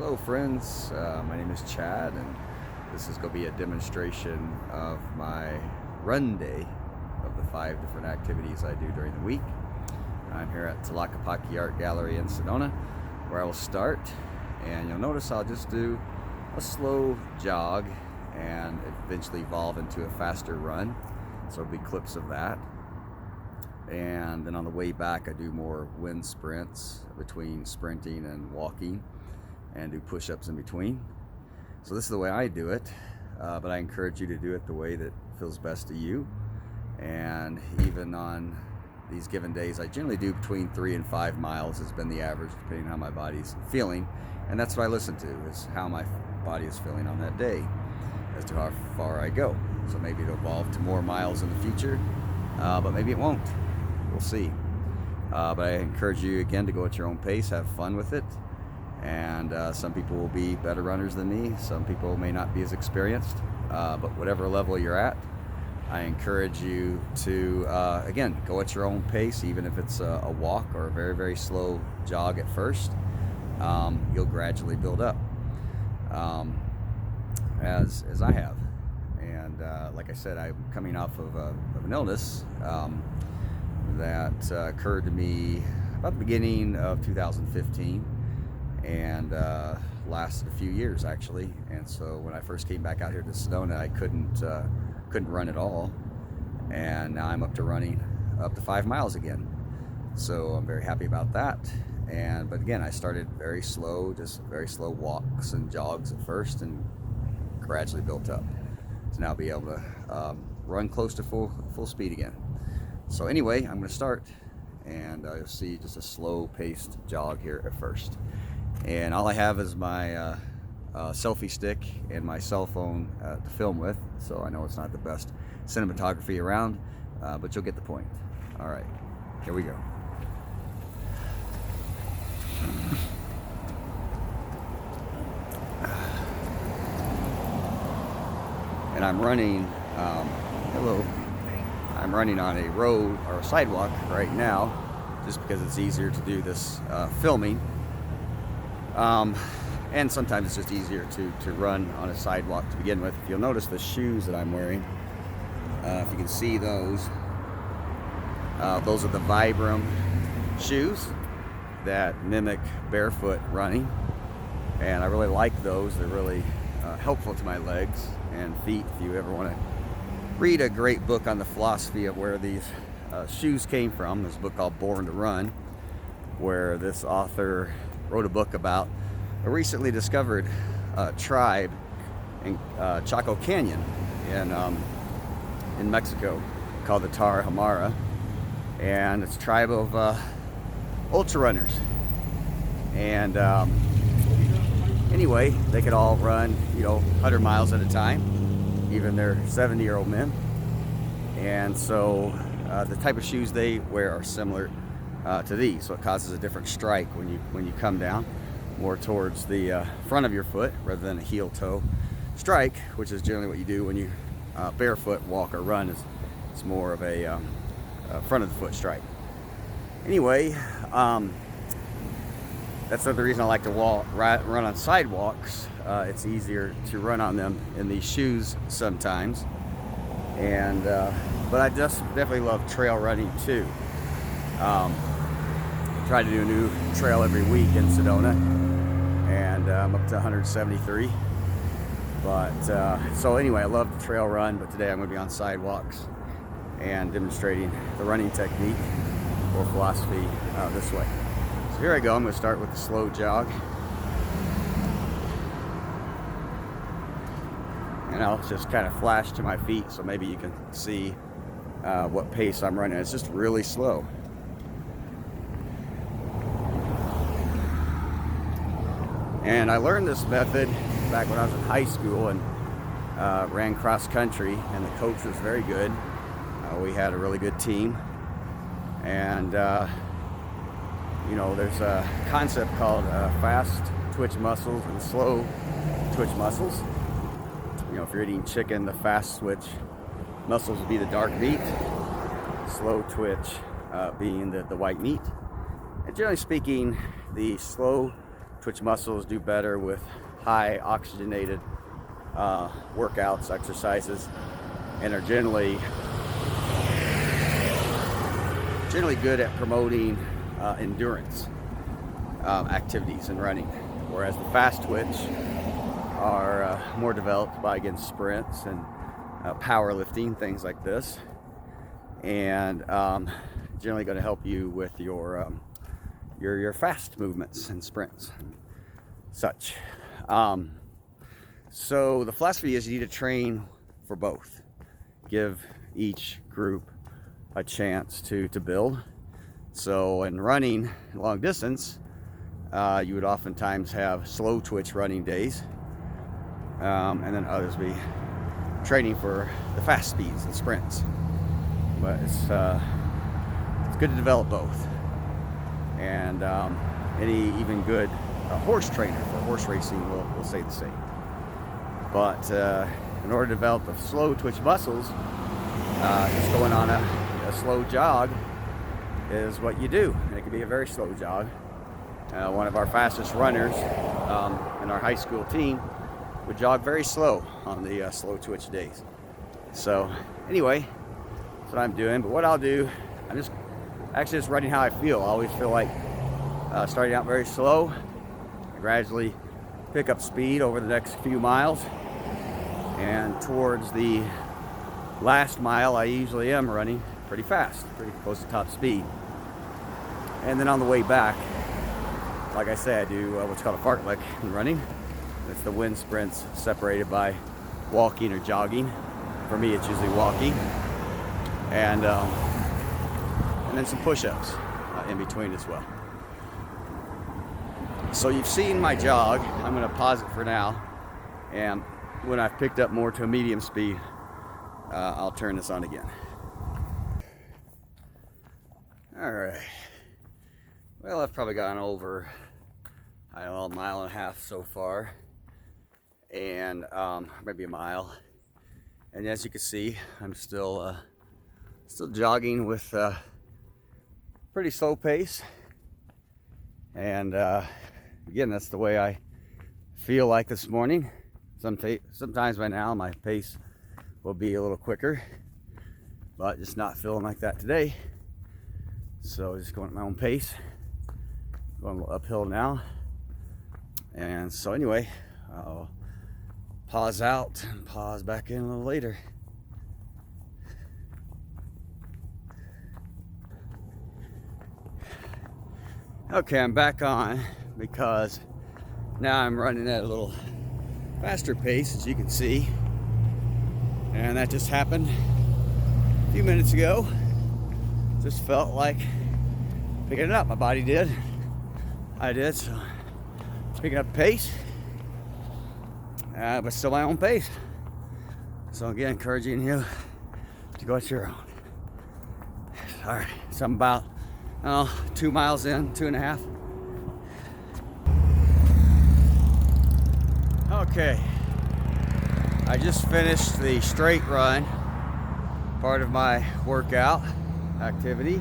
Hello friends, my name is Chad and this is going to be a demonstration of my run day of the 5 different activities I do during the week. I'm here at Tlaquepaque Art Gallery in Sedona, where I will start, and you'll notice I'll just do a slow jog and eventually evolve into a faster run, so there'll be clips of that. And then on the way back I do more wind sprints between sprinting and walking, and do push-ups in between. So this is the way I do it, but I encourage you to do it the way that feels best to you. And even on these given days, I generally do between 3 and 5 miles has been the average, depending on how my body's feeling. And that's what I listen to, is how my body is feeling on that day as to how far I go. So maybe it'll evolve to more miles in the future, but maybe it won't. We'll see. But I encourage you again to go at your own pace, have fun with it. And some people will be better runners than me. Some people may not be as experienced, but whatever level you're at, I encourage you to, again, go at your own pace, even if it's a walk or a very, very slow jog at first. You'll gradually build up, as I have. And like I said, I'm coming off of an illness that occurred to me about the beginning of 2015. And lasted a few years actually. And so when I first came back out here to Sedona, I couldn't run at all, and now I'm up to running up to 5 miles again. So I'm very happy about that. But again, I started very slow, just very slow walks and jogs at first, and gradually built up to now be able to run close to full speed again. So anyway, I'm going to start, and you'll see just a slow paced jog here at first. And all I have is my selfie stick and my cell phone to film with, so I know it's not the best cinematography around, but you'll get the point. All right, here we go. And I'm running, I'm running on a road or a sidewalk right now, just because it's easier to do this filming. And sometimes it's just easier to run on a sidewalk to begin with. If you'll notice the shoes that I'm wearing, if you can see those are the Vibram shoes that mimic barefoot running. And I really like those. They're really helpful to my legs and feet. If you ever want to read a great book on the philosophy of where these shoes came from, there's a book called Born to Run, where this author wrote a book about a recently discovered tribe in Chaco Canyon in Mexico called the Tarahumara, and it's a tribe of ultra runners. And anyway, they could all run 100 miles at a time, even their 70-year-old men. And so the type of shoes they wear are similar to these, so it causes a different strike when you come down more towards the front of your foot rather than a heel-toe strike, which is generally what you do when you barefoot walk or run. It's more of a front of the foot strike. Anyway, that's the reason I like to run on sidewalks. It's easier to run on them in these shoes sometimes. And but I just definitely love trail running too. Try to do a new trail every week in Sedona, and I'm up to 173. But so anyway, I love the trail run, but today I'm going to be on sidewalks and demonstrating the running technique or philosophy this way. So here I go. I'm going to start with the slow jog, and I'll just kind of flash to my feet so maybe you can see what pace I'm running. It's just really slow. And I learned this method back when I was in high school and ran cross country, and the coach was very good. We had a really good team, and there's a concept called fast twitch muscles and slow twitch muscles. If you're eating chicken, the fast twitch muscles would be the dark meat, slow twitch being the white meat. And generally speaking, the slow Twitch muscles do better with high oxygenated workouts, exercises, and are generally good at promoting endurance activities and running, whereas the fast twitch are more developed by, again, sprints and powerlifting, things like this, and generally going to help you with your fast movements and sprints, such. So the philosophy is you need to train for both. Give each group a chance to build. So in running long distance, you would oftentimes have slow twitch running days, and then others be training for the fast speeds and sprints. But it's good to develop both. And any even good horse trainer for horse racing will say the same. But in order to develop the slow twitch muscles, just going on a slow jog is what you do, and it can be a very slow jog. One of our fastest runners in our high school team would jog very slow on the slow twitch days. So anyway, that's what I'm doing. But what I'll do, I'm just running how I feel. I always feel like starting out very slow, gradually pick up speed over the next few miles, and towards the last mile I usually am running pretty fast, pretty close to top speed. And then on the way back, like I say, I do what's called a fartlek in running. It's the wind sprints separated by walking or jogging. For me, it's usually walking, and then some push-ups in between as well. So you've seen my jog. I'm going to pause it for now, and when I've picked up more to a medium speed, I'll turn this on again. All right. Well, I've probably gone over, I don't know, a mile and a half so far, and maybe a mile. And as you can see, I'm still jogging with pretty slow pace. And again, that's the way I feel like this morning. Sometimes by now my pace will be a little quicker, but just not feeling like that today. So just going at my own pace, going a little uphill now. And so anyway, I'll pause out and pause back in a little later. Okay, I'm back on because now I'm running at a little faster pace, as you can see, and that just happened a few minutes ago. Just felt like picking it up. My body did. I did. So picking up pace, but still my own pace. So again, encouraging you to go at your own. All right, so I'm about 2 miles in, 2.5. Okay, I just finished the straight run, part of my workout activity,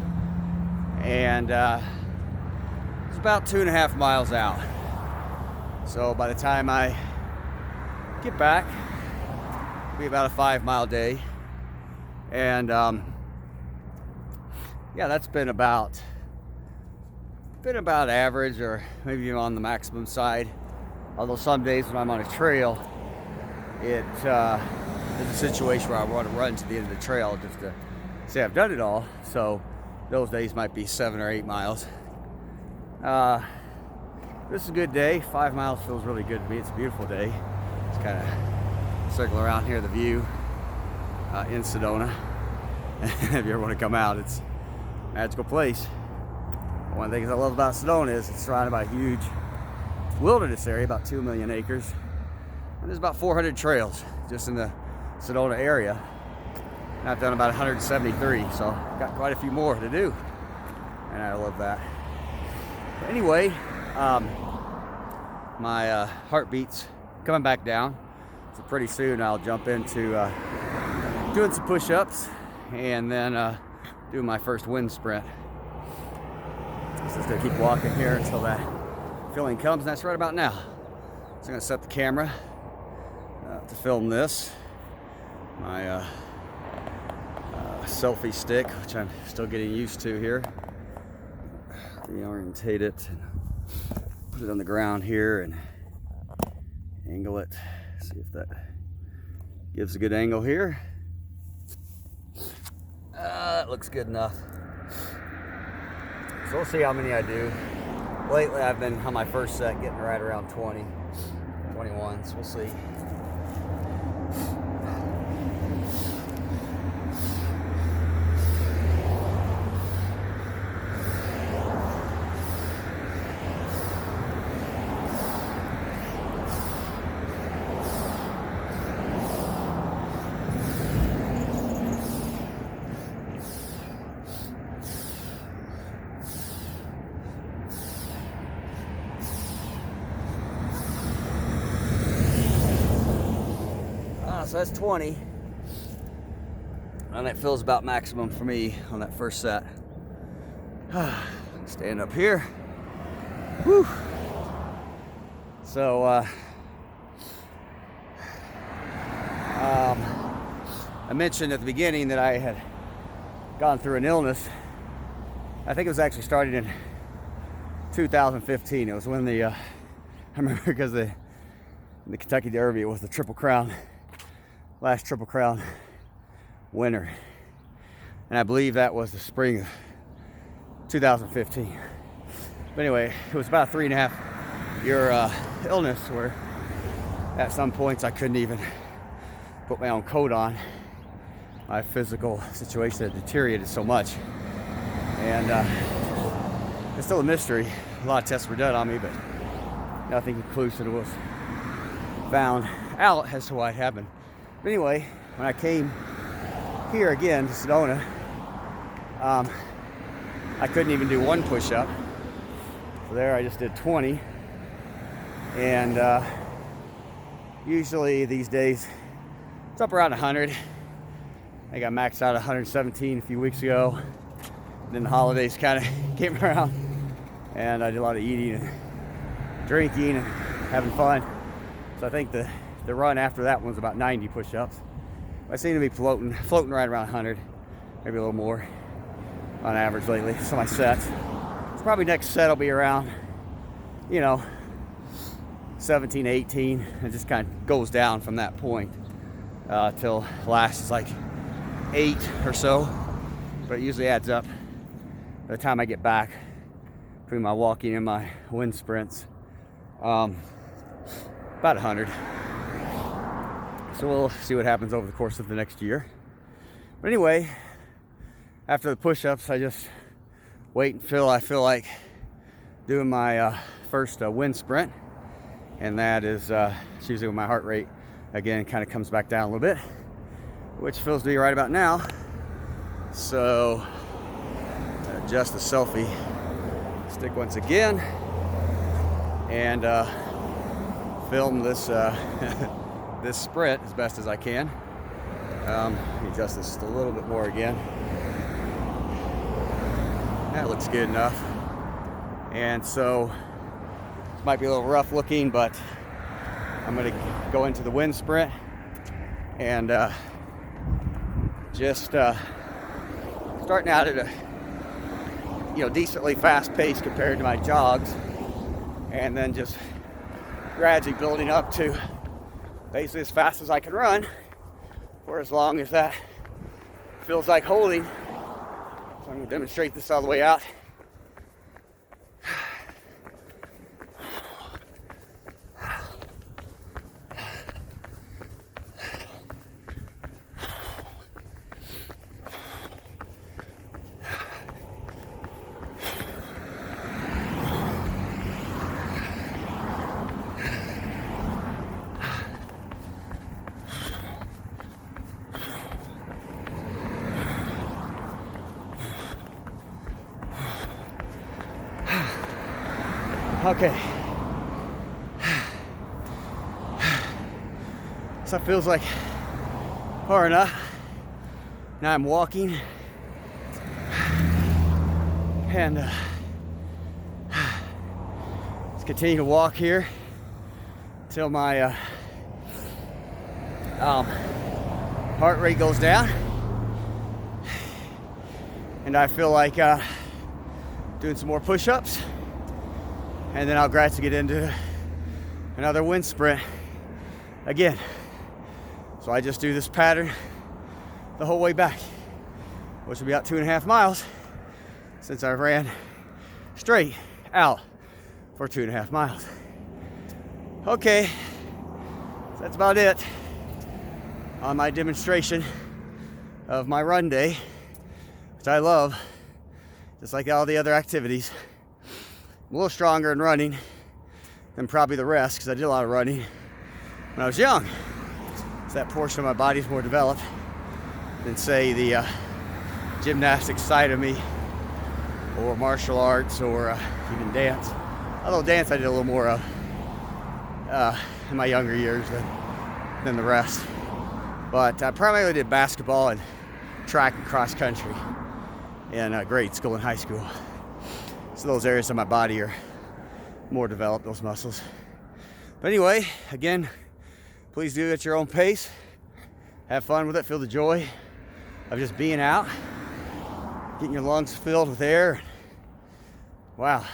and it's about 2.5 miles out. So by the time I get back, it'll be about a 5-mile day. And yeah, that's been about average, or maybe even on the maximum side. Although some days when I'm on a trail, it is a situation where I want to run to the end of the trail just to say I've done it all. So those days might be 7 or 8 miles. This is a good day. 5 miles feels really good to me. It's a beautiful day. Just kind of circle around here, the view in Sedona. If you ever want to come out, it's a magical place. One of the things I love about Sedona is it's surrounded by a huge wilderness area, about 2 million acres. And there's about 400 trails just in the Sedona area. And I've done about 173, so got quite a few more to do. And I love that. Anyway, my heartbeat's coming back down. So pretty soon I'll jump into doing some push-ups and then do my first wind sprint. So just gonna keep walking here until that feeling comes, and that's right about now. So I'm gonna set the camera to film this. My selfie stick, which I'm still getting used to here. Reorientate it and put it on the ground here and angle it. See if that gives a good angle here. That looks good enough. So we'll see how many I do. Lately I've been on my first set getting right around 20, 21, so we'll see. So that's 20, and that feels about maximum for me on that first set. Stand up here. Whew. So I mentioned at the beginning that I had gone through an illness. I think it was actually started in 2015. It was when I remember because the Kentucky Derby, it was the Triple Crown. Last Triple Crown winner, and I believe that was the spring of 2015. But anyway, it was about a 3.5-year illness where at some points I couldn't even put my own coat on. My physical situation had deteriorated so much, and it's still a mystery. A lot of tests were done on me, but nothing conclusive was found out as to why it happened. But anyway, when I came here again to Sedona, I couldn't even do one push-up. So there I just did 20. And usually these days, it's up around 100. I think I maxed out 117 a few weeks ago. And then the holidays kind of came around, and I did a lot of eating and drinking and having fun. So I think the run after that one's about 90 push-ups. I seem to be floating right around 100, maybe a little more on average lately. So my sets, so probably next set will be around, 17, 18. It just kind of goes down from that point till last is like 8 or so. But it usually adds up by the time I get back between my walking and my wind sprints. About 100. So we'll see what happens over the course of the next year. But anyway, after the push-ups, I just wait until I feel like doing my first wind sprint. And that is usually when my heart rate, again, kind of comes back down a little bit, which feels to be right about now. So adjust the selfie stick once again and film this this sprint as best as I can. Let me adjust this just a little bit more again. That looks good enough. And so it might be a little rough looking, but I'm going to go into the wind sprint and just starting out at a decently fast pace compared to my jogs, and then just gradually building up to basically as fast as I can run for as long as that feels like holding. So I'm going to demonstrate this all the way out. Okay. So it feels like far enough. Now I'm walking. And Let's continue to walk here until my heart rate goes down and I feel like doing some more push-ups, and then I'll gradually get into another wind sprint again. So I just do this pattern the whole way back, which will be about 2.5 miles since I ran straight out for 2.5 miles. Okay, so that's about it on my demonstration of my run day, which I love, just like all the other activities. I'm a little stronger in running than probably the rest, because I did a lot of running when I was young. So that portion of my body is more developed than, say, the gymnastics side of me, or martial arts, or even dance. Although dance I did a little more of in my younger years than the rest. But I primarily did basketball and track and cross country in grade school and high school. So those areas of my body are more developed, those muscles. But anyway, again, please do it at your own pace. Have fun with it. Feel the joy of just being out, getting your lungs filled with air. Wow,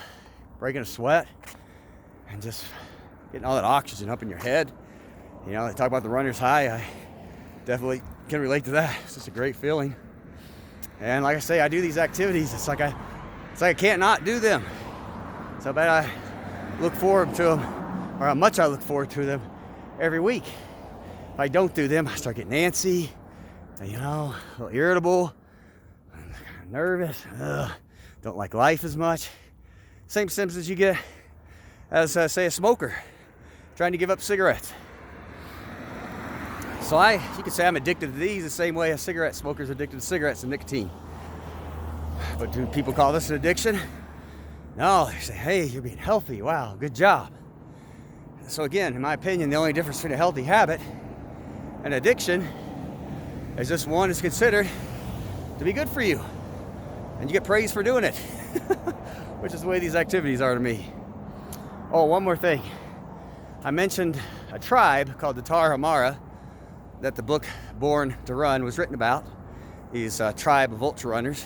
breaking a sweat and just getting all that oxygen up in your head. You know, they talk about the runner's high. I definitely can relate to that. It's just a great feeling. And like I say, I do these activities. It's like I can't not do them. So bad I look forward to them, or how much I look forward to them every week. If I don't do them, I start getting antsy, you know, a little irritable, nervous, don't like life as much. Same symptoms you get as, say, a smoker trying to give up cigarettes. So you could say I'm addicted to these the same way a cigarette smoker is addicted to cigarettes and nicotine. But do people call this an addiction? No, they say, hey, you're being healthy. Wow, good job. So again, in my opinion, the only difference between a healthy habit and addiction is this one is considered to be good for you, and you get praise for doing it, which is the way these activities are to me. Oh, one more thing. I mentioned a tribe called the Tarahumara that the book Born to Run was written about. These tribe of ultra runners.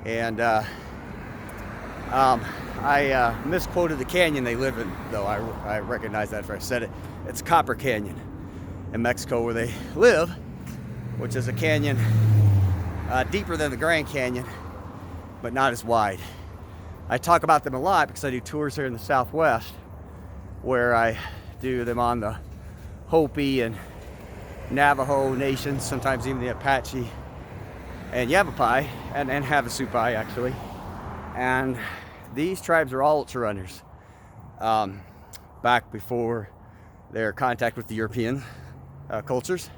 And I misquoted the canyon they live in, though I recognize that after I said it. It's Copper Canyon in Mexico where they live, which is a canyon deeper than the Grand Canyon, but not as wide. I talk about them a lot because I do tours here in the Southwest where I do them on the Hopi and Navajo nations, sometimes even the Apache and Yavapai and Havasupai actually. And these tribes are all ultra runners back before their contact with the European cultures.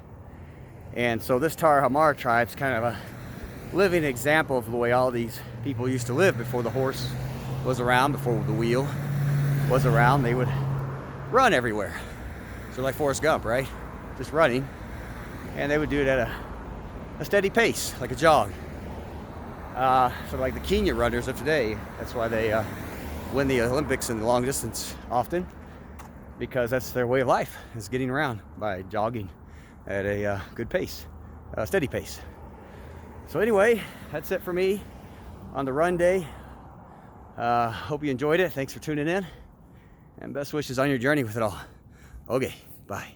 And so this Tarahumara tribe's kind of a living example of the way all these people used to live before the horse was around, before the wheel was around. They would run everywhere. So like Forrest Gump, right? Just running. And they would do it at a steady pace, like a jog. So like the Kenya runners of today, that's why they win the Olympics in the long distance often, because that's their way of life, is getting around by jogging at a good pace, a steady pace. So anyway, that's it for me on the run day. Hope you enjoyed it. Thanks for tuning in, and best wishes on your journey with it all. Okay, bye.